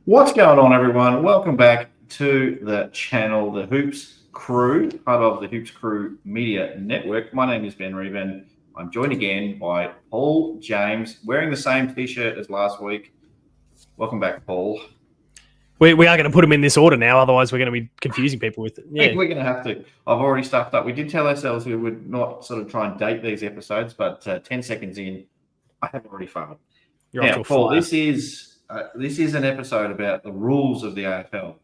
What's going on, everyone? Welcome back to the channel, the Hoops Crew, part of the Hoops Crew Media Network. My name is Ben Reven. I'm joined again by Paul James, wearing the same T-shirt as last week. Welcome back, Paul. We are going to put them in this order now, otherwise we're going to be confusing people with it. Yeah. We're going to have to. I've already stuffed up. We did tell ourselves we would not sort of try and date these episodes, but 10 seconds in, I have already failed. You're now, off to a Paul, flyer. this is an episode about the rules of the AFL.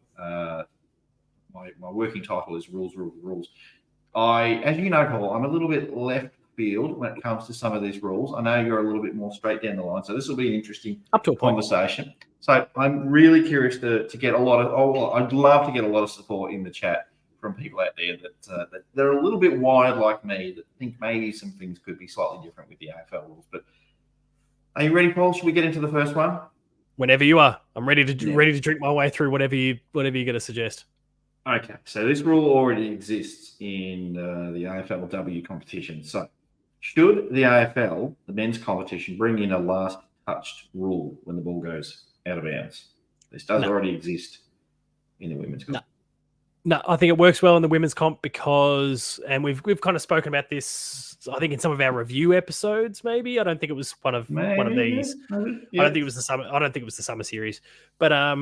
My working title is Rules. As you know, Paul, I'm a little bit left field when it comes to some of these rules. I know you're a little bit more straight down the line, so this will be an interesting conversation. So I'm really curious to get a lot of. I'd love to get a lot of support in the chat from people out there that they're a little bit wired like me, that think maybe some things could be slightly different with the AFL rules. But are you ready, Paul? Should we get into the first one? Whenever you are, I'm ready to drink my way through whatever you're going to suggest. Okay, so this rule already exists in the AFLW competition. So, should the AFL, the men's competition, bring in a last touched rule when the ball goes out of bounds? This does already exist in the women's comp. No, I think it works well in the women's comp because, and we've kind of spoken about this, I think in some of our review episodes. Maybe I don't think it was one of these. Yeah. I don't think it was the summer. I don't think it was the summer series, but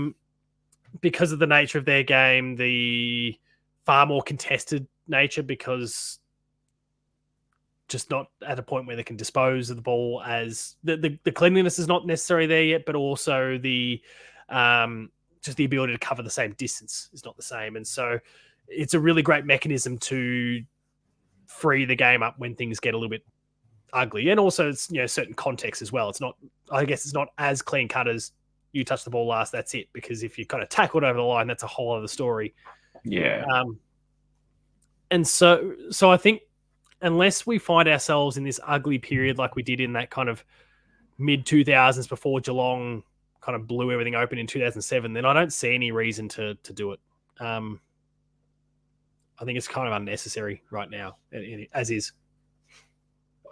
because of the nature of their game, the far more contested nature, because just not at a point where they can dispose of the ball, as the cleanliness is not necessarily there yet, but also the just the ability to cover the same distance is not the same. And so it's a really great mechanism to free the game up when things get a little bit ugly. And also it's, certain context as well. It's not as clean cut as you touch the ball last, that's it. Because if you kind of tackled over the line, that's a whole other story. Yeah. And so I think unless we find ourselves in this ugly period like we did in that kind of mid 2000s before Geelong kind of blew everything open in 2007, then I don't see any reason to do it. I think it's kind of unnecessary right now, as is.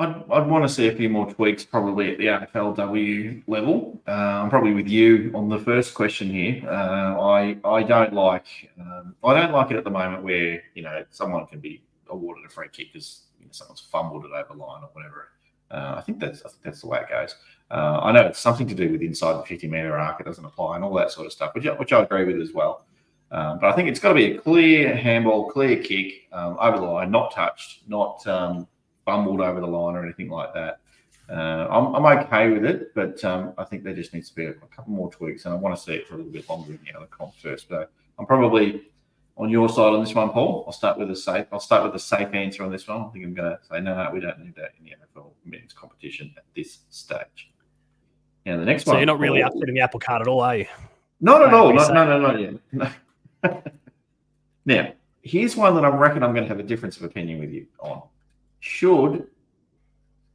I'd want to see a few more tweaks probably at the AFLW level. I'm probably with you on the first question here. I don't like it at the moment where someone can be awarded a free kick because someone's fumbled it over the line or whatever. I think that's the way it goes. I know it's something to do with inside the 50-metre arc. It doesn't apply and all that sort of stuff, which I agree with as well. But I think it's got to be a clear handball, clear kick over the line, not touched, not fumbled over the line or anything like that. I'm okay with it, but I think there just needs to be a couple more tweaks, and I want to see it for a little bit longer in the other comp first. But I'm probably on your side on this one, Paul. I'll start with a safe answer on this one. I think I'm going to say no, we don't need that in the NFL men's competition at this stage. Now the next one. So you're not really upsetting the apple cart at all, are you? Not at all. No. Now here's one that I reckon I'm going to have a difference of opinion with you on. Should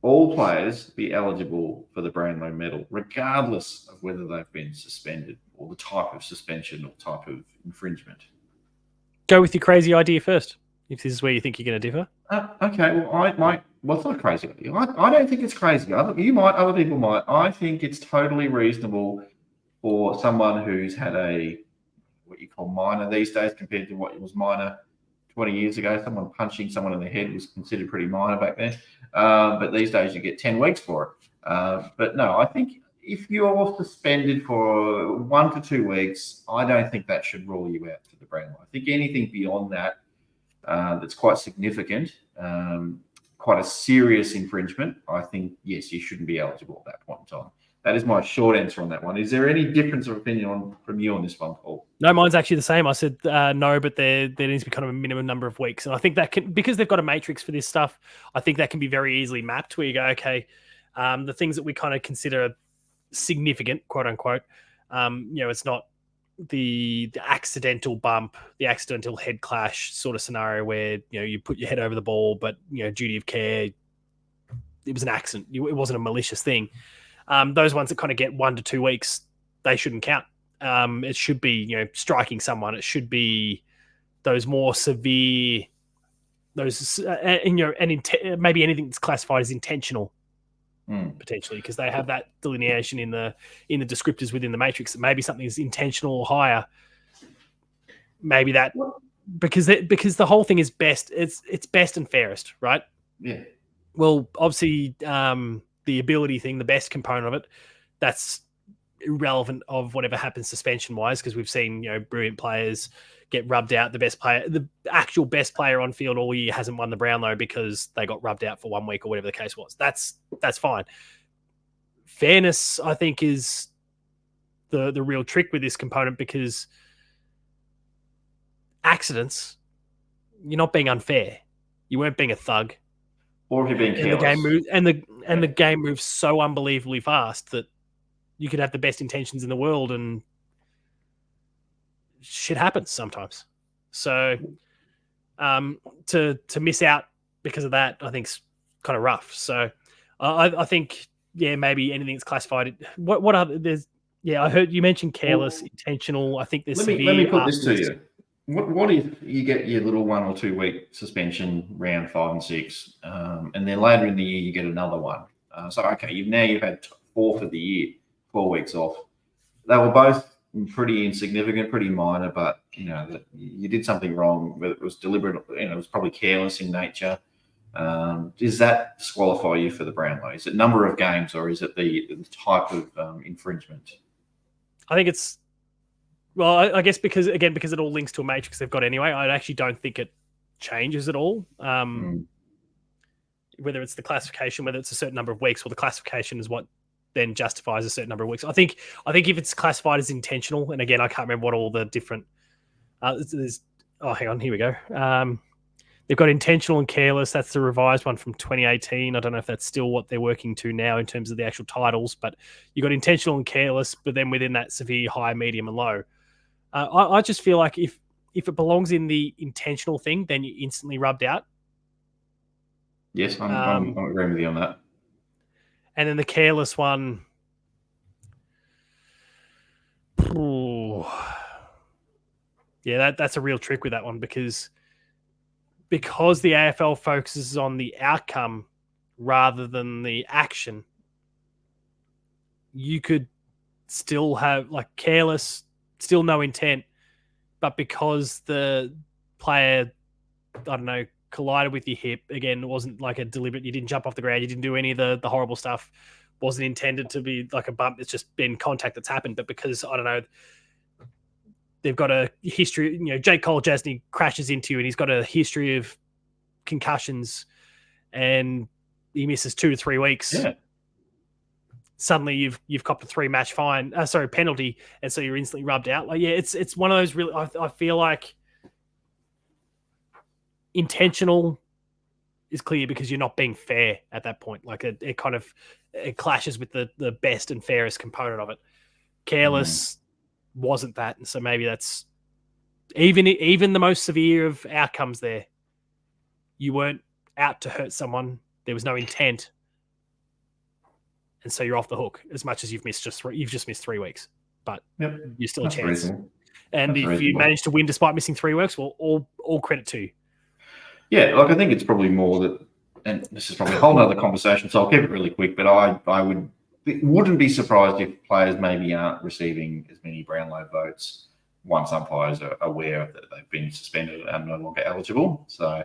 all players be eligible for the Brownlow medal, regardless of whether they've been suspended or the type of suspension or type of infringement? Go with your crazy idea first, if this is where you think you're going to differ. Okay, well, it's not a crazy idea. I don't think it's crazy. You might, other people might. I think it's totally reasonable for someone who's had what you call minor these days compared to what was minor 20 years ago. Someone punching someone in the head was considered pretty minor back then. But these days you get 10 weeks for it. But no, I think if you're suspended for 1 to 2 weeks, I don't think that should rule you out to the Brownlow. I think anything beyond that that's quite significant, quite a serious infringement, I think, yes, you shouldn't be eligible at that point in time. That is my short answer on that one. Is there any difference of opinion from you on this one, Paul? No, mine's actually the same. I said no, but there needs to be kind of a minimum number of weeks. And I think that because they've got a matrix for this stuff, I think that can be very easily mapped where you go, okay, the things that we kind of consider significant, quote unquote, it's not the accidental bump, the accidental head clash sort of scenario where, you put your head over the ball, but, duty of care, it was an accident. It wasn't a malicious thing. Those ones that kind of get 1 to 2 weeks, they shouldn't count. It should be, striking someone. It should be those more severe, maybe anything that's classified as intentional potentially, because they have that delineation in the descriptors within the matrix that maybe something is intentional or higher. Maybe that because the whole thing is best. It's best and fairest, right? Yeah. Well, obviously, the ability thing, the best component of it, that's irrelevant of whatever happens suspension wise, because we've seen brilliant players get rubbed out. The actual best player on field all year hasn't won the Brownlow because they got rubbed out for 1 week or whatever the case was. That's fine. Fairness, I think, is the real trick with this component, because accidents, you're not being unfair. You weren't being a thug. Or if you're being careless. The game moves so unbelievably fast that you could have the best intentions in the world and shit happens sometimes. So to miss out because of that, I think is kind of rough. So I think, maybe anything that's classified. What other there's I heard you mentioned careless, intentional. I think there's let severe. me put this to you. What if you get your little 1 or 2 week suspension round 5 and 6, and then later in the year you get another one? So okay, you've had 4 for the year, 4 weeks off. They were both pretty insignificant, pretty minor, but that you did something wrong. Whether it was deliberate, it was probably careless in nature. Does that disqualify you for the Brownlow? Is it number of games, or is it the type of infringement? I think it's I guess because it all links to a matrix they've got anyway. I actually don't think it changes at all. Whether it's the classification, whether it's a certain number of weeks, or the classification is what then justifies a certain number of weeks. I think if it's classified as intentional, and again, I can't remember what all the different. Hang on, here we go. They've got intentional and careless. That's the revised one from 2018. I don't know if that's still what they're working to now in terms of the actual titles, but you got intentional and careless, but then within that severe, high, medium, and low. I just feel like if it belongs in the intentional thing, then you're instantly rubbed out. Yes, I'm agreeing with you on that. And then the careless one, that's a real trick with that one, because the AFL focuses on the outcome rather than the action. You could still have careless, still no intent, but because the player, I don't know, collided with your hip, again, it wasn't like a deliberate, you didn't jump off the ground, you didn't do any of the horrible stuff, wasn't intended to be like a bump, it's just been contact that's happened. But because, I don't know, they've got a history, Jake Cole-Jasny crashes into you and he's got a history of concussions and he misses 2 to 3 weeks. Yeah. Suddenly you've copped a 3-match penalty, and so you're instantly rubbed out. It's one of those really. I feel like intentional is clear because you're not being fair at that point. It clashes with the best and fairest component of it. Careless wasn't that, and so maybe that's even the most severe of outcomes there. You weren't out to hurt someone. There was no intent. And so you're off the hook as much as you've just missed 3 weeks, but you're still a chance. Reasonable. And if you manage to win despite missing 3 weeks, well, all credit to you. Yeah, I think it's probably more that, and this is probably a whole other conversation, so I'll keep it really quick. But I wouldn't be surprised if players maybe aren't receiving as many Brownlow votes once umpires are aware that they've been suspended and are no longer eligible. So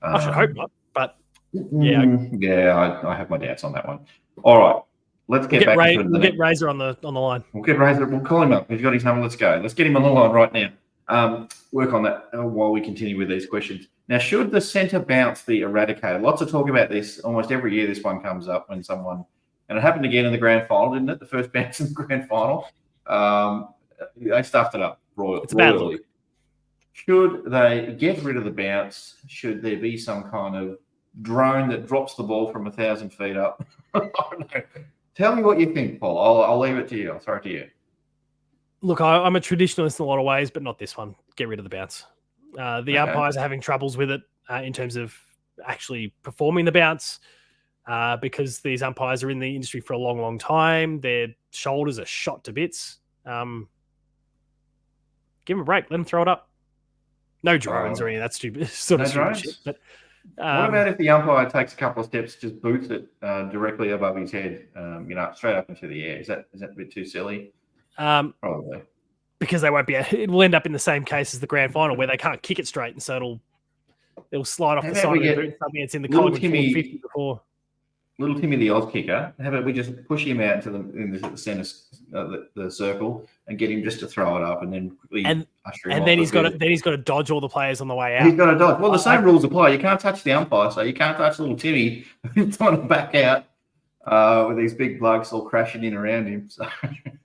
I should hope not, but I have my doubts on that one. All right. Let's get back into it. We'll get Razor on the line. We'll get Razor. We'll call him up. He's got his number. Let's go. Let's get him on the line right now. Work on that while we continue with these questions. Now, should the centre bounce be eradicated? Lots of talk about this. Almost every year this one comes up when someone, and it happened again in the grand final, didn't it? The first bounce in the grand final. They stuffed it up It's a bad look. Should they get rid of the bounce? Should there be some kind of drone that drops the ball from 1,000 feet up? I don't know. Tell me what you think, Paul. I'll leave it to you. I'll throw it to you. Look, I'm a traditionalist in a lot of ways, but not this one. Get rid of the bounce. The umpires are having troubles with it in terms of actually performing the bounce because these umpires are in the industry for a long, long time. Their shoulders are shot to bits. Give them a break. Let them throw it up. No drones or any of that stupid sort of stupid shit. But What about if the umpire takes a couple of steps, just boots it directly above his head, straight up into the air? Is that a bit too silly? Probably. Because they won't be. It will end up in the same case as the grand final, where they can't kick it straight, and so it'll slide off the side of the boot. Something that's in the Collingwood 50 before. Little Timmy, the Oz kicker. How about we just push him out to the centre, the circle, and get him just to throw it up, and then quickly usher him. And then he's got to dodge all the players on the way out. He's got to dodge. Well, the same rules apply. You can't touch the umpire, so you can't touch little Timmy who's trying to back out with these big blokes all crashing in around him. So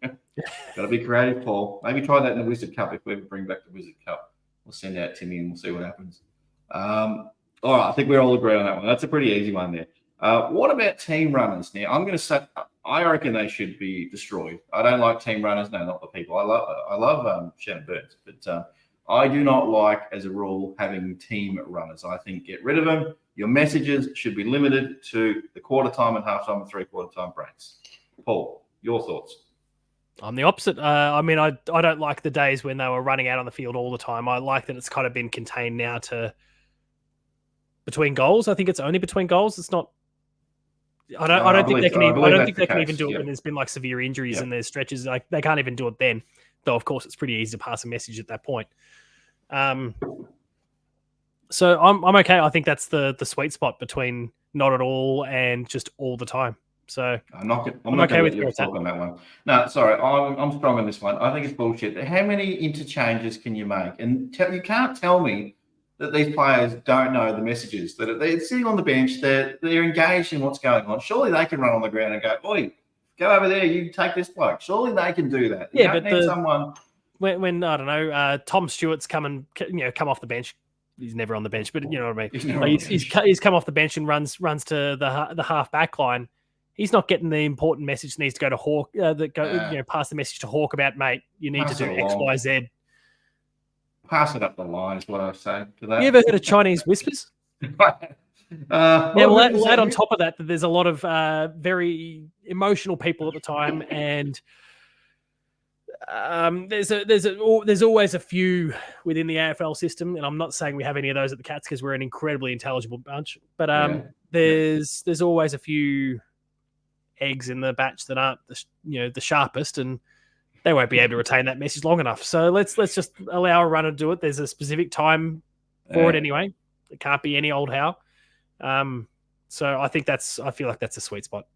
got to be creative, Paul. Maybe try that in the Wizard Cup if we ever bring back the Wizard Cup. We'll send out Timmy and we'll see what happens. All right, I think we all agree on that one. That's a pretty easy one there. What about team runners? Now, I'm going to say I reckon they should be destroyed. I don't like team runners. No, not the people. I love Shannon Burns, but I do not like, as a rule, having team runners. I think get rid of them. Your messages should be limited to the quarter time and half time and 3/4 time breaks. Paul, your thoughts? I'm the opposite. I mean, I don't like the days when they were running out on the field all the time. I like that it's kind of been contained now to between goals. I think it's only between goals. It's not. I don't think they can even do it when there's been like severe injuries and there's stretches. Like they can't even do it then. Though of course it's pretty easy to pass a message at that point. So I'm okay. I think that's the sweet spot between not at all and just all the time. So I'm not okay with your talk on that one. No, sorry, I'm strong on this one. I think it's bullshit. How many interchanges can you make? And you can't tell me that these players don't know the messages, that they're sitting on the bench, they're engaged in what's going on. Surely they can run on the ground and go, "Oi, go over there, you take this bloke." Surely they can do that. Yeah, but someone when I don't know, Tom Stewart's come off the bench. He's never on the bench, but you know what I mean. He's come off the bench and runs to the half back line. He's not getting the important message that needs to go to Hawk. Pass the message to Hawk about, mate, you need to do X, Y, Z. Pass it up the line is what I say to that. You ever heard of Chinese whispers? We'll add on top of that there's a lot of very emotional people at the time, and there's always a few within the AFL system, and I'm not saying we have any of those at the Cats because we're an incredibly intelligible bunch, but there's always a few eggs in the batch that aren't the sharpest, and they won't be able to retain that message long enough. So let's just allow a runner to do it. There's a specific time for it anyway. It can't be any old how. So I feel like that's a sweet spot.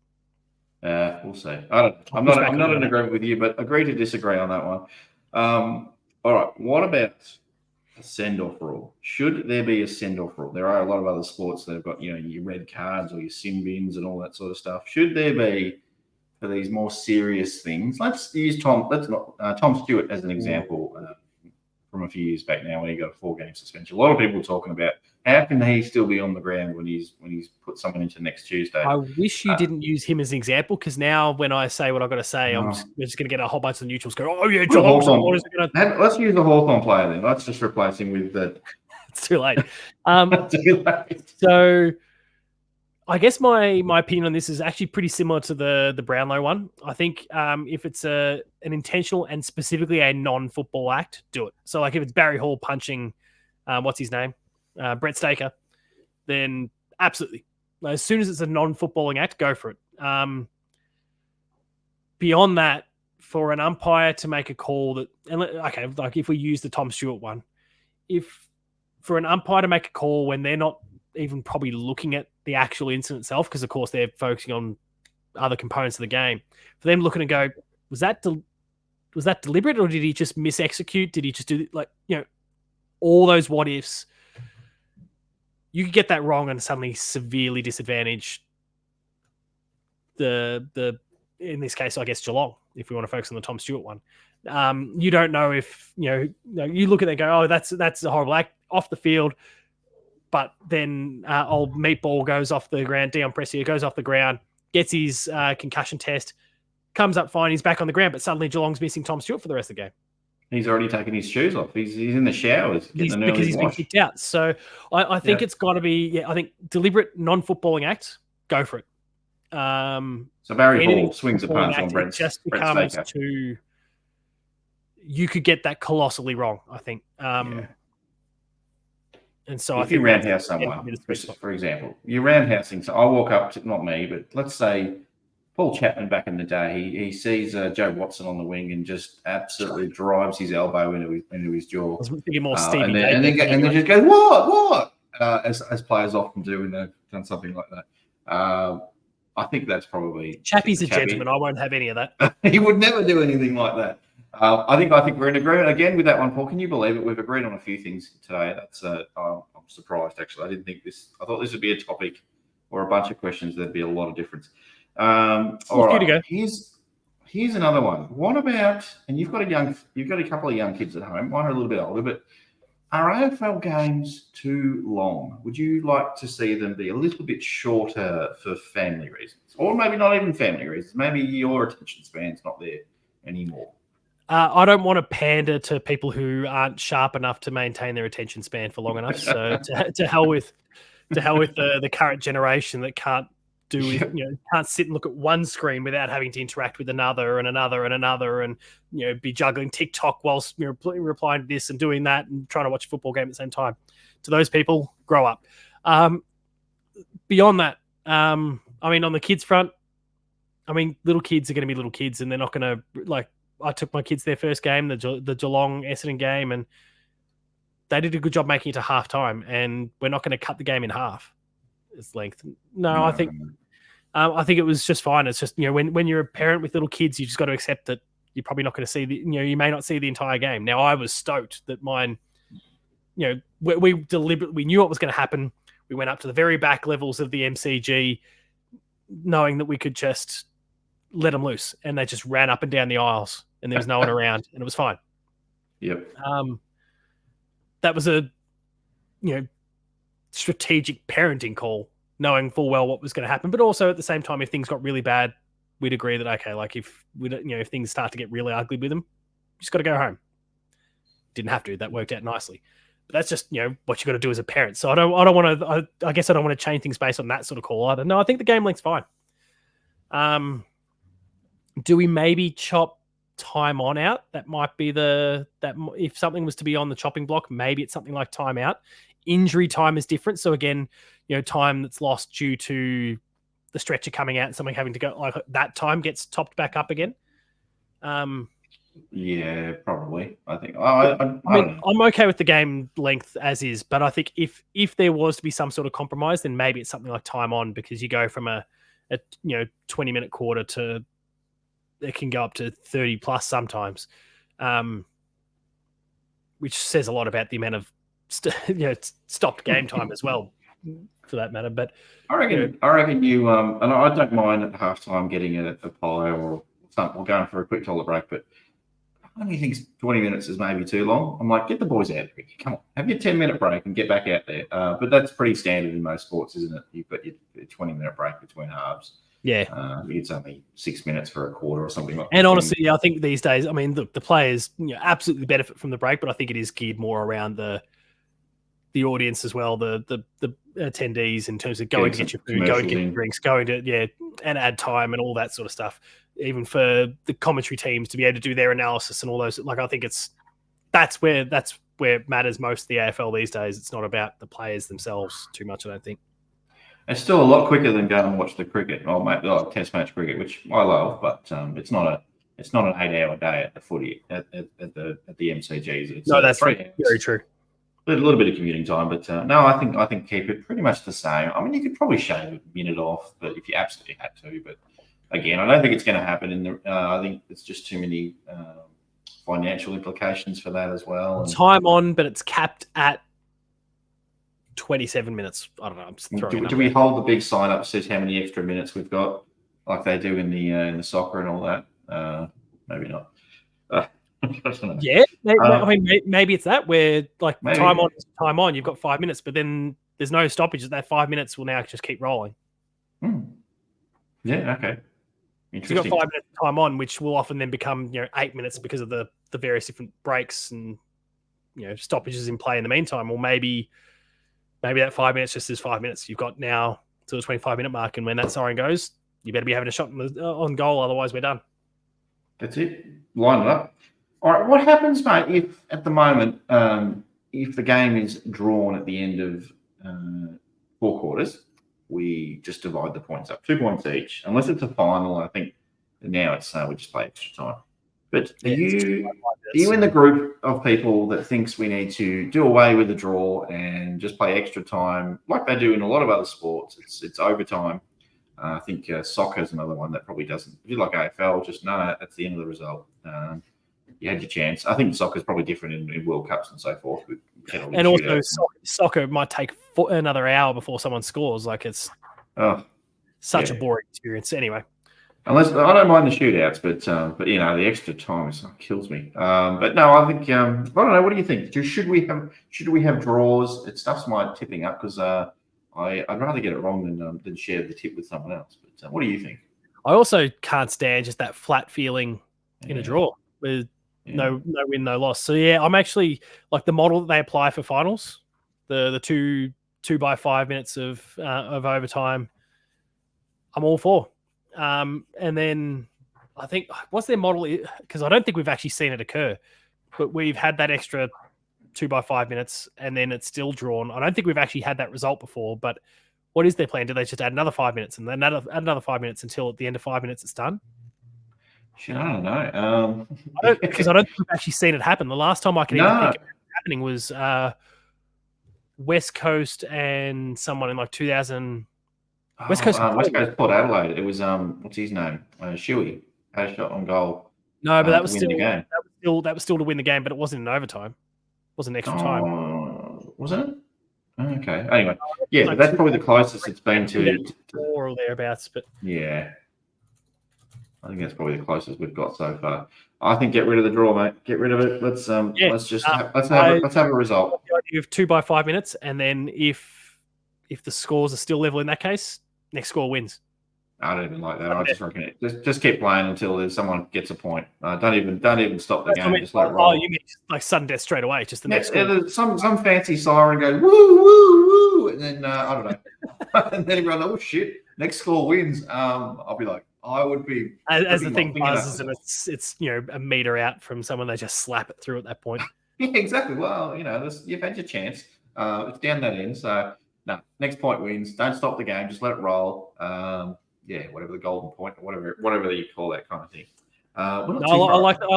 We'll see. I'm not in agreement with you, but agree to disagree on that one. All right. What about a send-off rule? Should there be a send-off rule? There are a lot of other sports that have got, your red cards or your sin bins and all that sort of stuff. Should there be, for these more serious things? Let's use Tom Stewart as an example from a few years back now when he got a 4-game suspension. A lot of people were talking about how can he still be on the ground when he's put someone into next Tuesday. I wish you didn't use him as an example, because now when I say what I've got to say, we're just going to get a whole bunch of neutrals go, "Oh yeah, let's use the Hawthorn player then. Let's just replace him with the." It's too late. So I guess my opinion on this is actually pretty similar to the Brownlow one. I think if it's an intentional and specifically a non-football act, do it. So like if it's Barry Hall punching, what's his name? Brett Staker, then absolutely. As soon as it's a non-footballing act, go for it. Beyond that, for an umpire to make a call like if we use the Tom Stewart one, if for an umpire to make a call when they're not even probably looking at the actual incident itself, because of course they're focusing on other components of the game, for them looking and go, was that deliberate, or did he just misexecute? Did he just do all those what ifs? You could get that wrong and suddenly severely disadvantage the in this case, I guess, Geelong, if we want to focus on the Tom Stewart one. You don't know if you look at it and go, oh, that's a horrible act off the field, but then old Meatball goes off the ground, Dion Prestia goes off the ground, gets his concussion test, comes up fine, he's back on the ground, but suddenly Geelong's missing Tom Stewart for the rest of the game. He's already taken his shoes off. He's in the showers. Because he's been kicked out. So I think it's got to be, I think deliberate non-footballing act, go for it. So Barry Hall swings a punch on Brett. It just becomes too. You could get that colossally wrong, I think. And so I If you think that's roundhouse again, someone, probably the sweet spot. for example, you're roundhousing. So I walk up to, not me, but let's say Paul Chapman back in the day, he sees Joe Watson on the wing and just absolutely drives his elbow into his jaw. I was thinking more Stevie and Day. then just go, what? As players often do when they've done something like that. I think that's probably Chappie's a gentleman. I won't have any of that. He would never do anything like that. I think we're in agreement again with that one, Paul. Can you believe it? We've agreed on a few things today. That's I'm surprised actually. I didn't think this. I thought this would be a topic or a bunch of questions. There'd be a lot of difference. All right. To go. Here's another one. What about? And you've got a couple of young kids at home. Mine are a little bit older, but are AFL games too long? Would you like to see them be a little bit shorter for family reasons, or maybe not even family reasons? Maybe your attention span's not there anymore. I don't want to pander to people who aren't sharp enough to maintain their attention span for long enough. So to hell with the current generation that can't do with, can't sit and look at one screen without having to interact with another and another and another, and be juggling TikTok whilst replying to this and doing that and trying to watch a football game at the same time. To those people, grow up. Beyond that, on the kids front, little kids are going to be little kids, and they're not going to I took my kids their first game, the Geelong Essendon game, and they did a good job making it to half time, and we're not going to cut the game in half its length. No. I think it was just fine. It's just, when you're a parent with little kids, you just got to accept that you're probably not going to see you may not see the entire game. Now, I was stoked that mine, we deliberately knew what was going to happen. We went up to the very back levels of the MCG, knowing that we could just let them loose, and they just ran up and down the aisles, and there was no one around, and it was fine. Yep. That was a strategic parenting call, knowing full well what was going to happen, but also at the same time, if things got really bad, we'd agree that if things start to get really ugly with them, you just got to go home. Didn't have to. That worked out nicely. But that's just what you got to do as a parent. So I don't want to. I guess I don't want to change things based on that sort of call either. No, I think the game length's fine. Do we maybe chop time on out? That might be if something was to be on the chopping block, maybe it's something like time out. Injury time is different. So again, time that's lost due to the stretcher coming out and something having to go, like that time gets topped back up again. Yeah, probably. I think. I don't know. I'm okay with the game length as is, but I think if there was to be some sort of compromise, then maybe it's something like time on, because you go from a 20-minute quarter to it can go up to 30 plus sometimes, which says a lot about the amount of stopped game time as well, for that matter. But I reckon you and I don't mind at halftime getting a pie or something, or going for a quick toilet break, but I only think 20 minutes is maybe too long. I'm like, get the boys out there. Come on, have your 10-minute break and get back out there. But that's pretty standard in most sports, isn't it? You've got your 20-minute break between halves. Yeah, it's only 6 minutes for a quarter or something like that. And honestly, I think these days, the players absolutely benefit from the break, but I think it is geared more around the audience as well, the attendees, in terms of going to get your food, going to get your drinks, going to and add time and all that sort of stuff. Even for the commentary teams to be able to do their analysis and all those, I think that's where it matters most. The AFL these days, it's not about the players themselves too much, I don't think. It's still a lot quicker than going and watch the cricket, or test match cricket, which I love, but it's not an 8-hour day at the footy at the MCGs. No, that's very true. A little bit of commuting time, but no, I think keep it pretty much the same. You could probably shave a minute off, but if you absolutely had to. But again, I don't think it's going to happen. I think it's just too many financial implications for that as well. Time on, but it's capped at 27 minutes. I don't know. I'm just throwing do we hold the big sign up that says how many extra minutes we've got, like they do in the soccer and all that? Maybe not. Yeah, maybe it's that where time on, you've got 5 minutes, but then there's no stoppages. That 5 minutes will now just keep rolling. Yeah, okay. So you've got 5 minutes time on, which will often then become 8 minutes because of the various different breaks and stoppages in play in the meantime. Or maybe that 5 minutes just is 5 minutes. You've got now to the 25-minute mark, and when that siren goes, you better be having a shot on goal, otherwise we're done. That's it. Line it up. All right, what happens, mate, if at the moment if the game is drawn at the end of 4 quarters, we just divide the points up, 2 points each, unless it's a final. I think now it's we just play extra time. But are you in the group of people that thinks we need to do away with the draw and just play extra time like they do in a lot of other sports? It's overtime. I think soccer is another one that probably doesn't. If you like AFL, just no, that's the end of the result. You had your chance. I think soccer is probably different in World Cups and so forth. And also, soccer might take another hour before someone scores. Like it's such a boring experience. Anyway, unless I don't mind the shootouts, but the extra time kills me. But no, I think I don't know. What do you think? Should we have draws? It stuffs my tipping up because I'd rather get it wrong than share the tip with someone else. But what do you think? I also can't stand just that flat feeling in a draw with no win, no loss. So yeah, I'm actually like the model that they apply for finals, the 2 by 5 minutes of overtime. I'm all for. And then I think what's their model? Because I don't think we've actually seen it occur, but we've had that extra 2 by 5 minutes and then it's still drawn. I don't think we've actually had that result before, but what is their plan? Do they just add another 5 minutes and then add another 5 minutes until at the end of 5 minutes it's done? Shit, I don't know. Because I don't think we've actually seen it happen. The last time I can even think of it happening was West Coast and someone in like 2000. West Coast Port Adelaide. It was what's his name? Shuey had a shot on goal. No, but that was still to win the game, but it wasn't in overtime. It wasn't extra time. Wasn't it? Okay. Anyway, yeah, but that's probably the closest it's been to 4 or thereabouts. But yeah, I think that's probably the closest we've got so far. I think get rid of the draw, mate. Get rid of it. Let's have a result. The idea of 2 by 5 minutes, and then if the scores are still level in that case, next score wins. I don't even like that. I just reckon it. Just keep playing until someone gets a point. Don't even stop the game. Just let it roll. Oh, you mean like sudden death straight away? Just the next score. Some fancy siren goes woo woo woo, and then I don't know, and then everyone oh shit, next score wins. I'll be like, I would be as the thing buzzes and it's a meter out from someone, they just slap it through at that point. Yeah, exactly. Well, you've had your chance. It's down that end, so no, next point wins. Don't stop the game. Just let it roll. Whatever the golden point, or whatever you call that kind of thing. I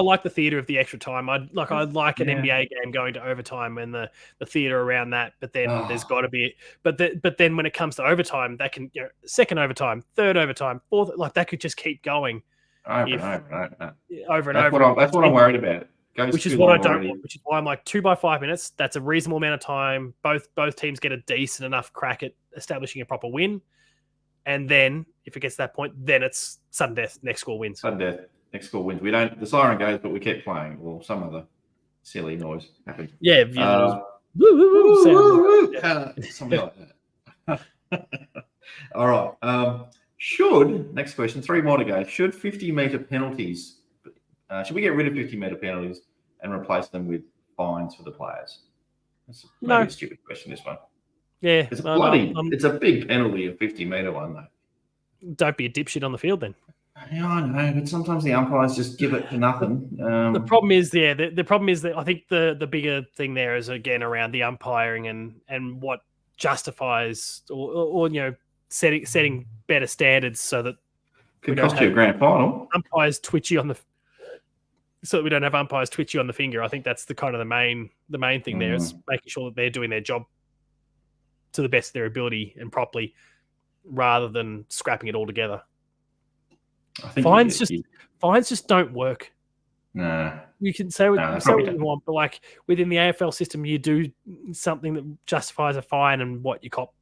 like the theatre of the extra time. I'd like an NBA game going to overtime and the theatre around that. But then there's got to be. But then when it comes to overtime, that can second overtime, third overtime, fourth, like that could just keep going over and over. That's what I'm worried about. Which is what I don't want. Which is why I'm like 2 by 5 minutes. That's a reasonable amount of time. Both teams get a decent enough crack at establishing a proper win. And then, if it gets to that point, then it's sudden death. Next score wins. Sudden death. Next score wins. We don't. The siren goes, but we keep playing. Or some other silly noise happens. Yeah. Something like that. All right. Next question? 3 more to go. Should 50-meter penalties? Should we get rid of 50-meter penalties and replace them with fines for the players? That's maybe a stupid question. This one. Yeah, it's it's a big penalty, a 50-meter one, though. Don't be a dipshit on the field, then. Yeah, I know, but sometimes the umpires just give it to nothing. The problem is, the problem is that I think the bigger thing there is again around the umpiring and what justifies or setting better standards so that could cost you a grand final. Umpires twitchy on the. So that we don't have umpires twitchy on the finger. I think that's the kind of the main thing there is making sure that they're doing their job to the best of their ability and properly, rather than scrapping it all together. I think fines just don't work. No, you can say what you want, but like within the AFL system, you do something that justifies a fine, and what you cop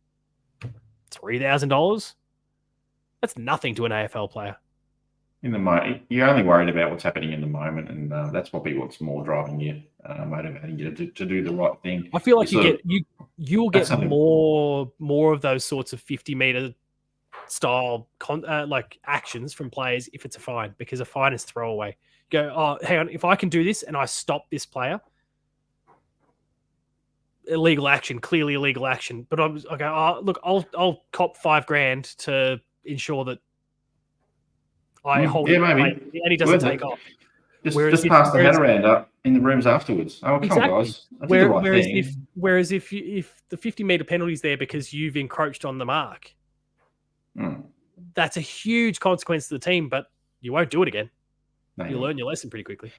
$3,000. That's nothing to an AFL player. In the moment, you're only worried about what's happening in the moment, and that's probably what's more driving you, motivating you to do the right thing. I feel like you'll get more of those sorts of 50-meter style like actions from players if it's a fine, because a fine is throwaway. You go, oh, hang on, if I can do this and I stop this player, illegal action, clearly illegal action. But I'll cop $5,000 to ensure that I hold it, and he doesn't take off. Just pass the hat around up in the rooms afterwards. Oh, come on, guys. I did the right thing. Whereas if the 50-meter penalty is there because you've encroached on the mark, that's a huge consequence to the team, but you won't do it again. You'll learn your lesson pretty quickly.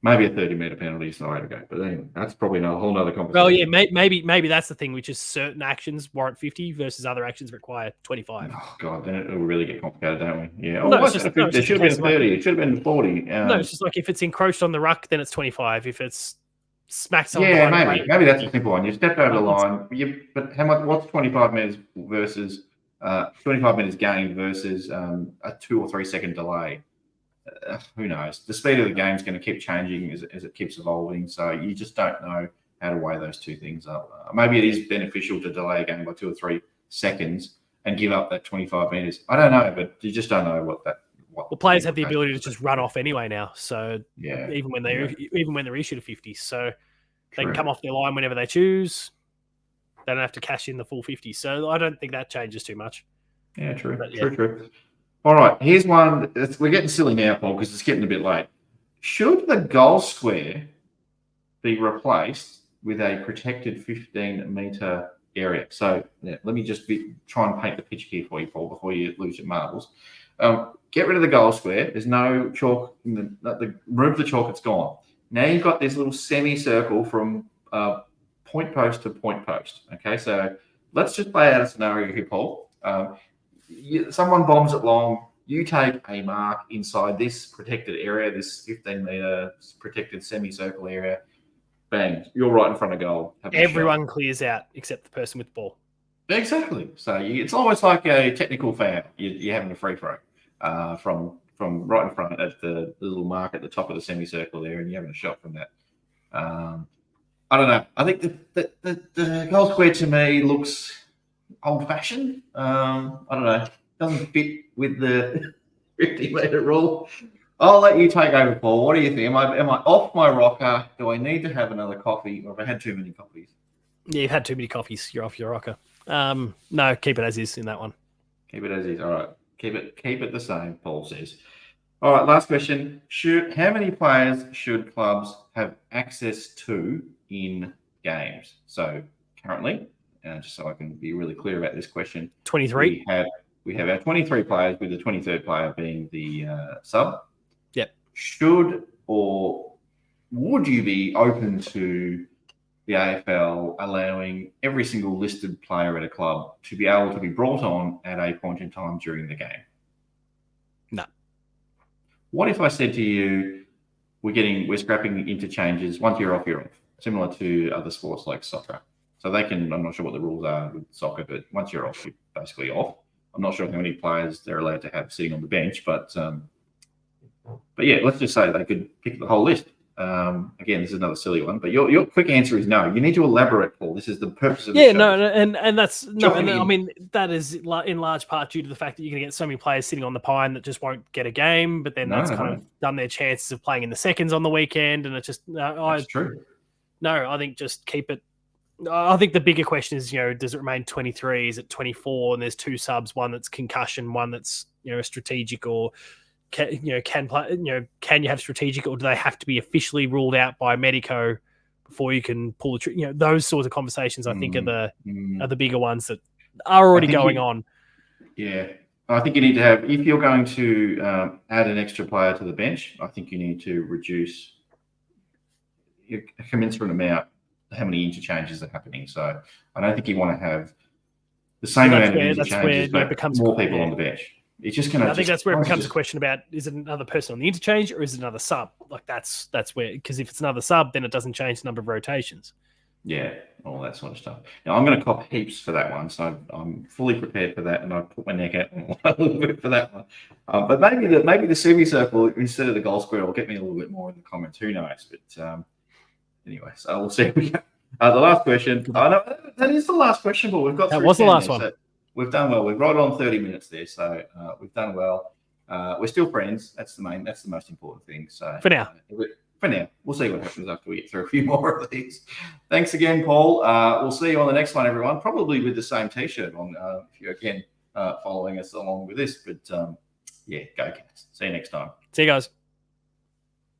Maybe a 30-meter penalty is the way to go, but anyway, that's probably a whole other conversation. Well, yeah, maybe that's the thing, which is certain actions warrant 50 versus other actions require 25. Oh God, then it'll really get complicated, don't we? Yeah. Well, no, it should have been 30. It should have been 40. No, it's just like if it's encroached on the ruck, then it's 25. If it's smacked someone, maybe that's a simple one. You stepped over the line. But how much? What's 25 meters versus 25 meters gained versus a 2 or 3 second delay? Who knows? The speed of the game is going to keep changing as it keeps evolving. So you just don't know how to weigh those two things up. Maybe it is beneficial to delay a game by 2 or 3 seconds and give up that 25 meters. I don't know, but you just don't know what. Well, players have the ability to just run off anyway now. So even when they're issued a 50, so they can come off their line whenever they choose. They don't have to cash in the full 50. So I don't think that changes too much. Yeah, true. True. All right, here's one. We're getting silly now, Paul, because it's getting a bit late. Should the goal square be replaced with a protected 15-meter area? So let me just try and paint the picture here for you, Paul, before you lose your marbles. Get rid of the goal square. There's no chalk. Remove the chalk, it's gone. Now you've got this little semicircle from point post to point post. Okay, so let's just play out a scenario here, Paul. Someone bombs it long. You take a mark inside this protected area, this 15-meter protected semicircle area. Bang! You're right in front of goal. Everyone clears out except the person with the ball. Exactly. So it's almost like a technical foul. You're having a free throw from right in front at the little mark at the top of the semicircle there, and you're having a shot from that. I don't know. I think the goal square to me looks old-fashioned. I don't know. Doesn't fit with the 50-meter rule. I'll let you take over, Paul. What do you think? Am I off my rocker? Do I need to have another coffee, or have I had too many coffees? Yeah, you've had too many coffees. You're off your rocker. No, keep it as is in that one. Keep it as is. All right. Keep it the same, Paul says. All right, last question. How many players should clubs have access to in games? So currently, just so I can be really clear about this question, 23. We have our 23 players, with the 23rd player being the sub. Yep. Should or would you be open to the AFL allowing every single listed player at a club to be able to be brought on at a point in time during the game? No. What if I said to you, we're scrapping the interchanges, once you're off, similar to other sports like soccer. So I'm not sure what the rules are with soccer, but once you're off, you're basically off. I'm not sure how many players they're allowed to have sitting on the bench, but yeah, let's just say they could pick the whole list. Again, this is another silly one, but your quick answer is no. You need to elaborate, Paul. This is the purpose of the show. No, and that's no, and I mean that is in large part due to the fact that you're going to get so many players sitting on the pine that just won't get a game, but then that's kind of done their chances of playing in the seconds on the weekend, and it's just that's true. No, I think just keep it. I think the bigger question is, does it remain 23? Is it 24? And there's 2 subs, one that's concussion, one that's strategic, or can you have strategic, or do they have to be officially ruled out by Medico before you can pull the those sorts of conversations? I think are the bigger ones that are already going on. Yeah, I think you need to have, if you're going to add an extra player to the bench, I think you need to reduce a commensurate amount how many interchanges are happening. So I don't think you want to have the same amount of interchanges, but more people on the bench. It's just going to. I think that's where it becomes a question about: is it another person on the interchange, or is it another sub? Like that's where, because if it's another sub, then it doesn't change the number of rotations. Yeah, all that sort of stuff. Now I'm going to cop heaps for that one, so I'm fully prepared for that, and I put my neck out a little bit for that one. But maybe the semicircle instead of the goal square will get me a little bit more in the comments. Who knows? But anyway, so we'll see. The last question. No, that is the last question, but we've got. That was the last one. So we've done well. We're right on 30 minutes there, so we've done well. We're still friends. That's the most important thing. So for now. We'll see what happens after we get through a few more of these. Thanks again, Paul. We'll see you on the next one, everyone. Probably with the same T-shirt on, if you're again following us along with this. But yeah, go Cats. See you next time. See you guys.